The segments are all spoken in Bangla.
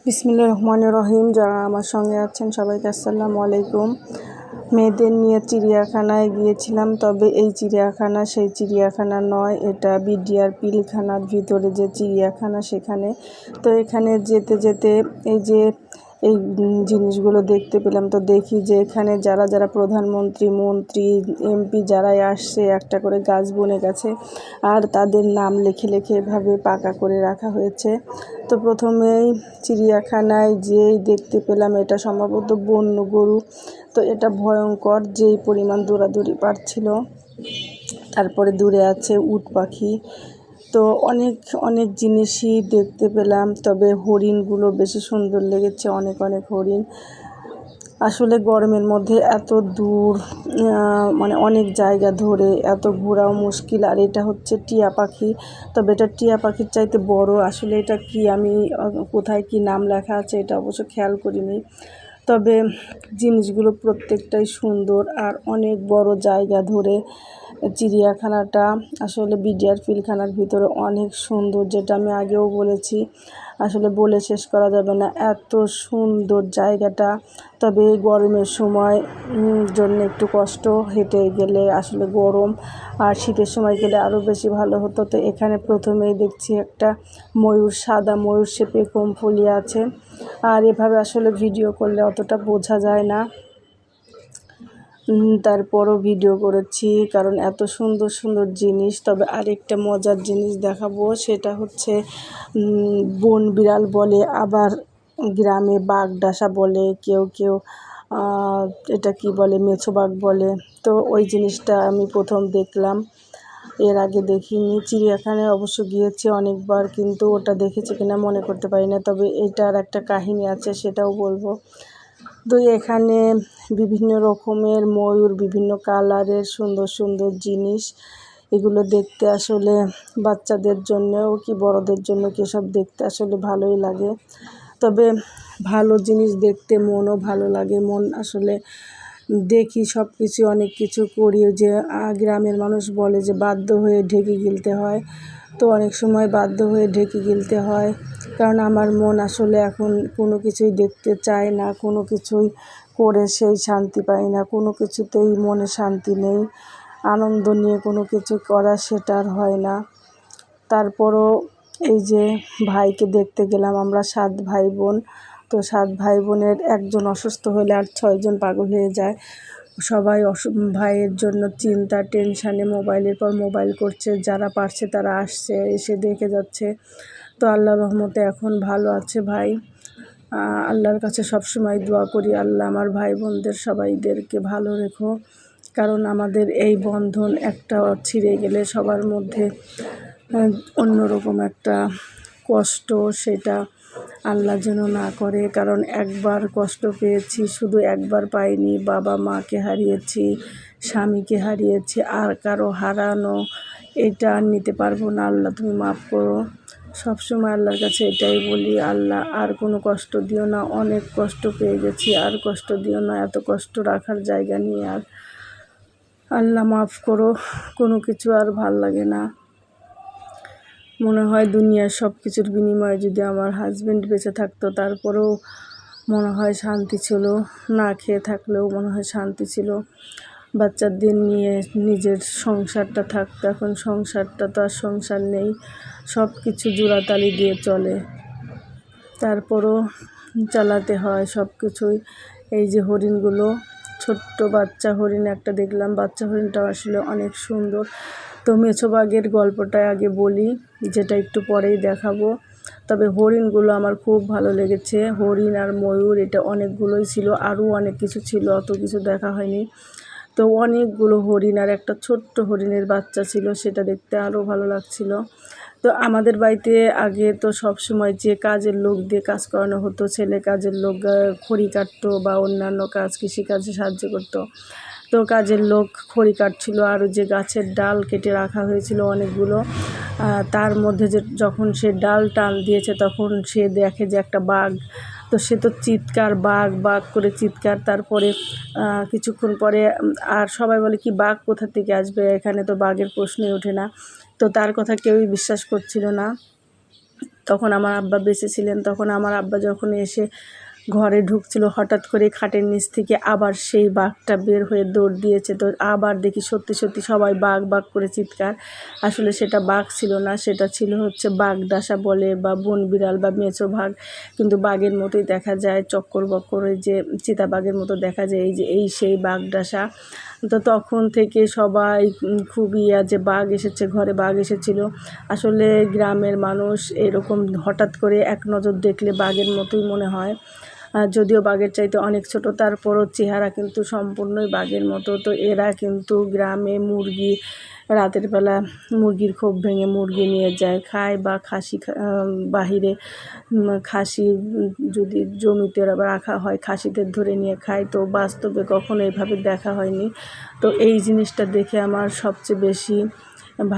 বিসমিল্লাহির রহমানির রহিম। যারা আমার সঙ্গে আছেন সবাইকে আসসালামু আলাইকুম। মেয়েদের নিয়ে চিড়িয়াখানায় গিয়েছিলাম, তবে এই চিড়িয়াখানা সেই চিড়িয়াখানা নয়, এটা বিডিআর পিলখানার ভিতরে যে চিড়িয়াখানা সেখানে। তো এখানে যেতে যেতে এই জিনিসগুলো দেখতে পেলাম। তো দেখি যে এখানে যারা যারা প্রধানমন্ত্রী, মন্ত্রী, এমপি যারাই আসছে একটা করে গাছ বনে গেছে, আর তাদের নাম লিখে লিখে এভাবে পাকা করে রাখা হয়েছে। তো প্রথমেই চিড়িয়াখানায় যেই দেখতে পেলাম এটা সম্ভবত বন্য গরু। তো এটা ভয়ঙ্কর, যেই পরিমাণ দৌড়াদৌড়ি পারছিল। তারপরে দূরে আছে উট পাখি। তো অনেক অনেক জিনিসই দেখতে পেলাম, তবে হরিণগুলো বেশি সুন্দর লেগেছে, অনেক অনেক হরিণ। আসলে গরমের মধ্যে এত দূর মানে অনেক জায়গা ধরে এত ঘোরাও মুশকিল। আর এটা হচ্ছে টিয়া পাখি, তবে এটা টিয়া পাখির চাইতে বড়। আসলে এটা কি, আমি কোথায় কি নাম লেখা আছে এটা অবশ্য খেয়াল করিনি। তবে জিনিসগুলো প্রত্যেকটাই সুন্দর আর অনেক বড় জায়গা ধরে। চিড়িয়াখানাটা আসলে বিডিআর পিলখানার ভিতরে অনেক সুন্দর, যেটা আমি আগেও বলেছি, আসলে বলে শেষ করা যাবে না, এত সুন্দর জায়গাটা। তবে এই গরমের সময় জন্য একটু কষ্ট, হেঁটে গেলে আসলে গরম, আর শীতের সময় গেলে আরও বেশি ভালো হতো। তো এখানে প্রথমেই দেখছি একটা ময়ূর, সাদা ময়ূর সে পেখম ফুলিয়ে আছে। আর এভাবে আসলে ভিডিও করলে অতটা বোঝা যায় না, তারপরও ভিডিও করেছি কারণ এত সুন্দর সুন্দর জিনিস। তবে আরেকটা মজার জিনিস দেখাবো, সেটা হচ্ছে বন বিড়াল বলে, আবার গ্রামে বাগডাসা বলে, কেউ কেউ এটা কি বলে, মেছো বাঘ বলে। তো ওই জিনিসটা আমি প্রথম দেখলাম, এর আগে দেখিনি। চিড়িয়াখানায় অবশ্য গিয়েছি অনেকবার, কিন্তু ওটা দেখেছি কিনা মনে করতে পারি না। তবে এটার একটা কাহিনী আছে, সেটাও বলবো। তো এখানে বিভিন্ন রকমের ময়ূর, বিভিন্ন কালারের সুন্দর সুন্দর জিনিস। এগুলো দেখতে আসলে বাচ্চাদের জন্যও কি বড়দের জন্য কি, সব দেখতে আসলে ভালোই লাগে। তবে ভালো জিনিস দেখতে মনও ভালো লাগে। মন আসলে দেখি সব কিছু, অনেক কিছু করি, যে গ্রামের মানুষ বলে যে বাধ্য হয়ে ঢেঁকি গিলতে হয়। তো অনেক সময় বাধ্য হয়ে ঢেঁকি গিলতে হয়, কারণ আমার মন আসলে এখন কোনো কিছুই দেখতে চায় না, কোনো কিছুই করে সেই শান্তি পাই না, কোনো কিছুতেই মনে শান্তি নেই, আনন্দ নিয়ে কোনো কিছু করা সেটা আর হয় না। তারপরও এই যে ভাইকে দেখতে গেলাম, আমরা 7 ভাই বোন। তো 7 ভাই বোনের একজন অসুস্থ হলে আর 6 জন পাগল হয়ে যায়। সবাই ভাইয়ের জন্য চিন্তা, টেনশানে মোবাইলের পর মোবাইল করছে, যারা পারছে তারা আসছে, এসে দেখে যাচ্ছে। তো আল্লাহর রহমতে এখন ভালো আছে ভাই। আল্লাহর কাছে সবসময় দোয়া করি, আল্লাহ আমার ভাই বোনদের সবাইদেরকে ভালো রেখো, কারণ আমাদের এই বন্ধন একটা ছিঁড়ে গেলে সবার মধ্যে অন্যরকম একটা কষ্ট, সেটা আল্লাহ যেন না করে। কারণ একবার কষ্ট পেয়েছি, শুধু একবার পাইনি, বাবা মাকে হারিয়েছি, স্বামীকে হারিয়েছি, আর কারো হারানো এটা আর নিতে পারবো না। আল্লাহ তুমি মাফ করো। সবসময় আল্লাহর কাছে এটাই বলি, আল্লাহ আর কোনো কষ্ট দিও না, অনেক কষ্ট পেয়ে গেছি, আর কষ্ট দিও না, এত কষ্ট রাখার জায়গা নিয়ে আর। আল্লাহ মাফ করো, কোনো কিছু আর ভাল লাগে না। মনে হয় দুনিয়ার সব কিছুর বিনিময়ে যদি আমার হাজব্যান্ড বেঁচে থাকতো, তারপরেও মনে হয় শান্তি ছিল, না খেয়ে থাকলেও মনে হয় শান্তি ছিল। বাচ্চাদের নিয়ে নিজের সংসারটা থাকতো, এখন সংসারটা তো আর সংসার নেই, সব কিছু জোড়াতালি দিয়ে চলে, তারপরও চালাতে হয় সব কিছুই। এই যে হরিণগুলো, ছোট্ট বাচ্চা হরিণ একটা দেখলাম, বাচ্চা হরিণটা আসলে অনেক সুন্দর। তো মেছো বাঘের গল্পটা আগে বলি, যেটা একটু পরেই দেখাবো। তবে হরিণগুলো আমার খুব ভালো লেগেছে, হরিণ আর ময়ূর, এটা অনেকগুলোই ছিল, আরও অনেক কিছু ছিল, অত কিছু দেখা হয়নি। তো অনেকগুলো হরিণ আর একটা ছোট্ট হরিণের বাচ্চা ছিল, সেটা দেখতে আরও ভালো লাগছিল। তো আমাদের বাড়িতে আগে তো সব সময় যে কাজের লোক দিয়ে কাজ করানো হতো, ছেলে কাজের লোক খড়ি কাটতো বা অন্যান্য কাজ, কৃষিকাজে সাহায্য করতো। তো কাজের লোক খড়ি কাটছিল, আর যে গাছের ডাল কেটে রাখা হয়েছিল অনেকগুলো, তার মধ্যে যখন সে ডাল টান দিয়েছে, তখন সে দেখে যে একটা বাঘ। তো সে তো চিৎকার, বাঘ বাঘ করে চিৎকার। তারপরে কিছুক্ষণ পরে আর সবাই বলে কি বাঘ কোথা থেকে আসবে, এখানে তো বাঘের প্রশ্নই ওঠে না। তো তার কথা কেউই বিশ্বাস করছিল না। তখন আমার আব্বা বেঁচে ছিলেন। তখন আমার আব্বা যখন এসে ঘরে ঢুকছিল, হঠাৎ করে খাটের নিচ থেকে আবার সেই বাঘটা বের হয়ে দৌড় দিয়েছে। তো আবার দেখি সত্যি সত্যি সবাই বাঘ বাঘ করে চিৎকার। আসলে সেটা বাঘ ছিল না, সেটা ছিল হচ্ছে বাগডাসা বলে বা বন বিড়াল বা মেছো বাঘ, কিন্তু বাঘের মতোই দেখা যায়, চক্কর বক্কর ওই যে চিতাবাঘের মতো দেখা যায়। এই সেই বাগডাসা। তো তখন থেকে সবাই খুবই যে বাঘ এসেছে, ঘরে বাঘ এসেছিল। আসলে গ্রামের মানুষ এরকম হঠাৎ করে এক নজর দেখলে বাঘের মতোই মনে হয়। যদিও বাঘের চাইতে অনেক ছোট, তারপরও চেহারা কিন্তু সম্পূর্ণই বাঘের মতো। তো এরা কিন্তু গ্রামে মুরগি, রাতের বেলা মুরগির খোপ ভেঙে মুরগি নিয়ে যায় খায়, বা খাসি বাহিরে খাসি যদি জমিতে রাখা হয়, খাসিদের ধরে নিয়ে খায়। তো বাস্তবে কখনো এভাবে দেখা হয়নি। তো এই জিনিসটা দেখে আমার সবচেয়ে বেশি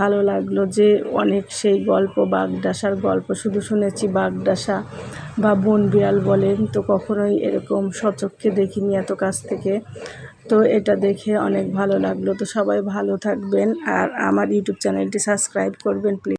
ভালো লাগলো যে অনেক সেই গল্প, বাগডাসার গল্প শুধু শুনেছি, বাগডাসা বা বন বিড়াল বলেন, তো কখনোই এরকম সচক্ষে দেখিনি এত কাছ থেকে। তো এটা দেখে অনেক ভালো লাগলো। তো সবাই ভালো থাকবেন আর আমার ইউটিউব চ্যানেলটি সাবস্ক্রাইব করবেন প্লিজ।